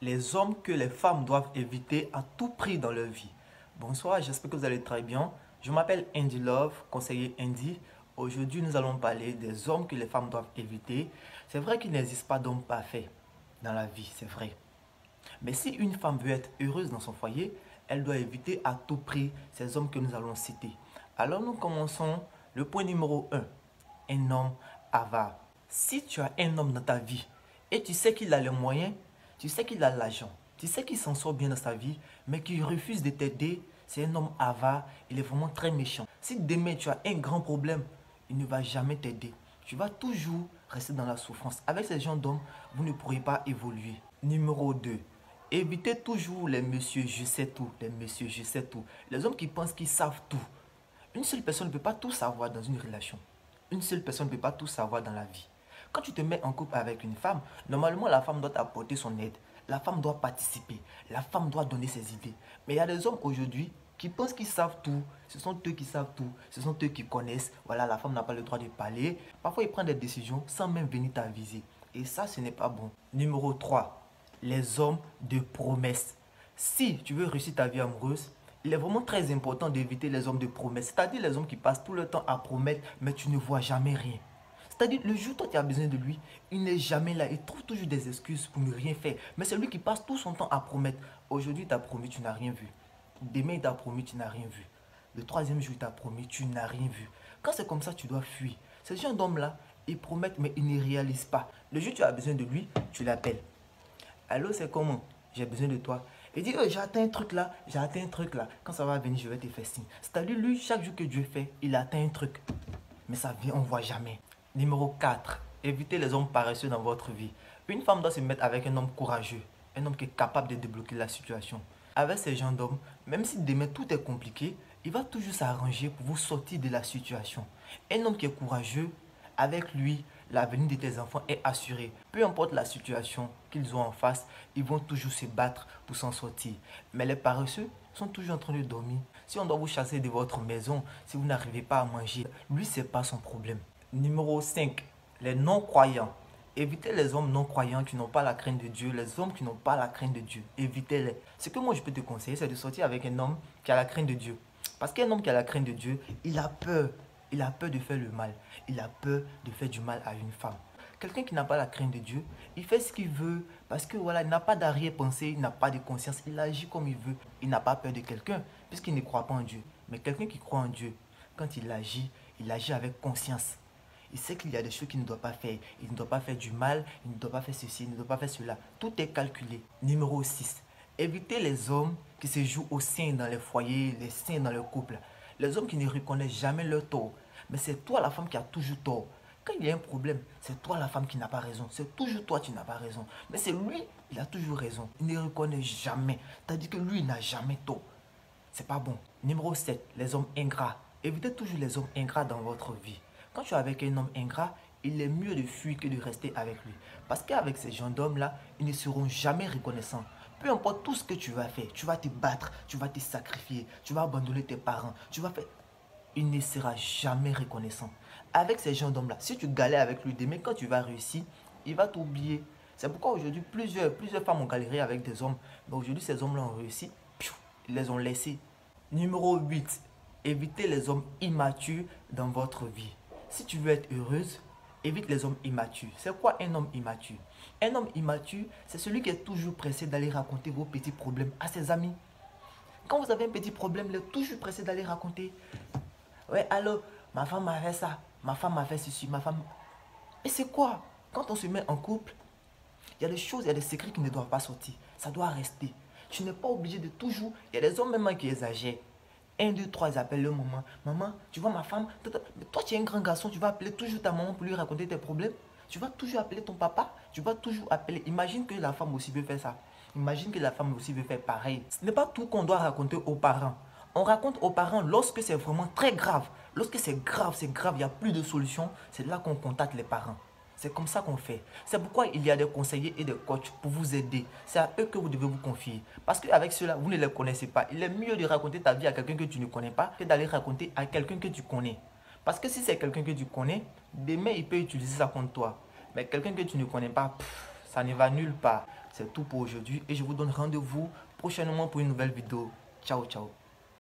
les hommes que les femmes doivent éviter à tout prix dans leur vie. Bonsoir, j'espère que vous allez très bien. Je m'appelle Andy Love, conseiller Andy. Aujourd'hui, nous allons parler des hommes que les femmes doivent éviter. C'est vrai qu'il n'existe pas d'homme parfait dans la vie, c'est vrai. Mais si une femme veut être heureuse dans son foyer, elle doit éviter à tout prix ces hommes que nous allons citer. Alors nous commençons le point numéro 1. Un homme avare. Si tu as un homme dans ta vie et tu sais qu'il a les moyens, tu sais qu'il a l'argent, tu sais qu'il s'en sort bien dans sa vie, mais qu'il refuse de t'aider, c'est un homme avare, il est vraiment très méchant. Si demain tu as un grand problème, il ne va jamais t'aider. Tu vas toujours rester dans la souffrance. Avec ces gens d'hommes, vous ne pourrez pas évoluer. Numéro 2. Évitez toujours les messieurs je sais tout, les messieurs je sais tout. Les hommes qui pensent qu'ils savent tout. Une seule personne ne peut pas tout savoir dans une relation. Une seule personne ne peut pas tout savoir dans la vie. Quand tu te mets en couple avec une femme, normalement la femme doit t'apporter son aide. La femme doit participer. La femme doit donner ses idées. Mais il y a des hommes aujourd'hui qui pensent qu'ils savent tout. Ce sont eux qui savent tout. Ce sont eux qui connaissent. Voilà, la femme n'a pas le droit de parler. Parfois, ils prennent des décisions sans même venir t'aviser. Et ça, ce n'est pas bon. Numéro 3. Les hommes de promesses. Si tu veux réussir ta vie amoureuse, il est vraiment très important d'éviter les hommes de promesses. C'est-à-dire les hommes qui passent tout le temps à promettre, mais tu ne vois jamais rien. C'est-à-dire, le jour où toi tu as besoin de lui, il n'est jamais là. Il trouve toujours des excuses pour ne rien faire. Mais c'est lui qui passe tout son temps à promettre. Aujourd'hui, il t'a promis, tu n'as rien vu. Demain, il t'a promis, tu n'as rien vu. Le troisième jour, il t'a promis, tu n'as rien vu. Quand c'est comme ça, tu dois fuir. Ces gens d'hommes-là, ils promettent, mais ils ne réalisent pas. Le jour où tu as besoin de lui, tu l'appelles. Allô, c'est comment? J'ai besoin de toi. Il dit, j'ai atteint un truc là, j'ai atteint un truc là. Quand ça va venir, je vais te faire signe. C'est-à-dire, lui, chaque jour que Dieu fait, il atteint un truc. Mais ça vient, on ne voit jamais. Numéro 4. Évitez les hommes paresseux dans votre vie. Une femme doit se mettre avec un homme courageux. Un homme qui est capable de débloquer la situation. Avec ces gens d'hommes, même si demain tout est compliqué, il va toujours s'arranger pour vous sortir de la situation. Un homme qui est courageux, avec lui, l'avenir de tes enfants est assuré. Peu importe la situation qu'ils ont en face, ils vont toujours se battre pour s'en sortir. Mais les paresseux sont toujours en train de dormir. Si on doit vous chasser de votre maison, si vous n'arrivez pas à manger, lui, ce n'est pas son problème. Numéro 5. Les non-croyants. Évitez les hommes non-croyants qui n'ont pas la crainte de Dieu, les hommes qui n'ont pas la crainte de Dieu. Évitez-les. Ce que moi je peux te conseiller, c'est de sortir avec un homme qui a la crainte de Dieu. Parce qu'un homme qui a la crainte de Dieu, il a peur. Il a peur de faire le mal. Il a peur de faire du mal à une femme. Quelqu'un qui n'a pas la crainte de Dieu, il fait ce qu'il veut parce que voilà, il n'a pas d'arrière-pensée, il n'a pas de conscience, il agit comme il veut. Il n'a pas peur de quelqu'un puisqu'il ne croit pas en Dieu. Mais quelqu'un qui croit en Dieu, quand il agit avec conscience. Il sait qu'il y a des choses qu'il ne doit pas faire. Il ne doit pas faire du mal, il ne doit pas faire ceci, il ne doit pas faire cela. Tout est calculé. Numéro 6. Évitez les hommes qui se jouent au sein dans les foyers, les seins dans le couple. Les hommes qui ne reconnaissent jamais leur tort. Mais c'est toi la femme qui a toujours tort. Quand il y a un problème, c'est toi la femme qui n'a pas raison. C'est toujours toi qui n'as pas raison. Mais c'est lui, il a toujours raison. Il ne reconnaît jamais. C'est-à-dire que lui, il n'a jamais tort. C'est pas bon. Numéro 7. Les hommes ingrats. Évitez toujours les hommes ingrats dans votre vie. Quand tu es avec un homme ingrat, il est mieux de fuir que de rester avec lui. Parce qu'avec ces gens d'hommes-là, ils ne seront jamais reconnaissants. Peu importe tout ce que tu vas faire, tu vas te battre, tu vas te sacrifier, tu vas abandonner tes parents, tu vas faire... Il ne sera jamais reconnaissant. Avec ces gens d'hommes-là, si tu galères avec lui demain, quand tu vas réussir, il va t'oublier. C'est pourquoi aujourd'hui, plusieurs femmes ont galéré avec des hommes. Mais aujourd'hui, ces hommes-là ont réussi, ils les ont laissés. Numéro 8. Évitez les hommes immatures dans votre vie. Si tu veux être heureuse, évite les hommes immatures. C'est quoi un homme immature? Un homme immature, c'est celui qui est toujours pressé d'aller raconter vos petits problèmes à ses amis. Quand vous avez un petit problème, il est toujours pressé d'aller raconter. Ouais, alors, ma femme m'a fait ça, ma femme m'a fait ceci, ma femme... Et c'est quoi? Quand on se met en couple, il y a des choses, il y a des secrets qui ne doivent pas sortir. Ça doit rester. Tu n'es pas obligé de toujours... Il y a des hommes même qui exagèrent. 1, 2, 3, ils appellent leur maman. Maman, tu vois ma femme. Mais toi, tu es un grand garçon, tu vas appeler toujours ta maman pour lui raconter tes problèmes. Tu vas toujours appeler ton papa. Tu vas toujours appeler. Imagine que la femme aussi veut faire ça. Imagine que la femme aussi veut faire pareil. Ce n'est pas tout qu'on doit raconter aux parents. On raconte aux parents lorsque c'est vraiment très grave. Lorsque c'est grave, il n'y a plus de solution. C'est là qu'on contacte les parents. C'est comme ça qu'on fait. C'est pourquoi il y a des conseillers et des coachs pour vous aider. C'est à eux que vous devez vous confier. Parce qu'avec cela, vous ne les connaissez pas. Il est mieux de raconter ta vie à quelqu'un que tu ne connais pas que d'aller raconter à quelqu'un que tu connais. Parce que si c'est quelqu'un que tu connais, demain il peut utiliser ça contre toi. Mais quelqu'un que tu ne connais pas, ça ne va nulle part. C'est tout pour aujourd'hui et je vous donne rendez-vous prochainement pour une nouvelle vidéo. Ciao, ciao.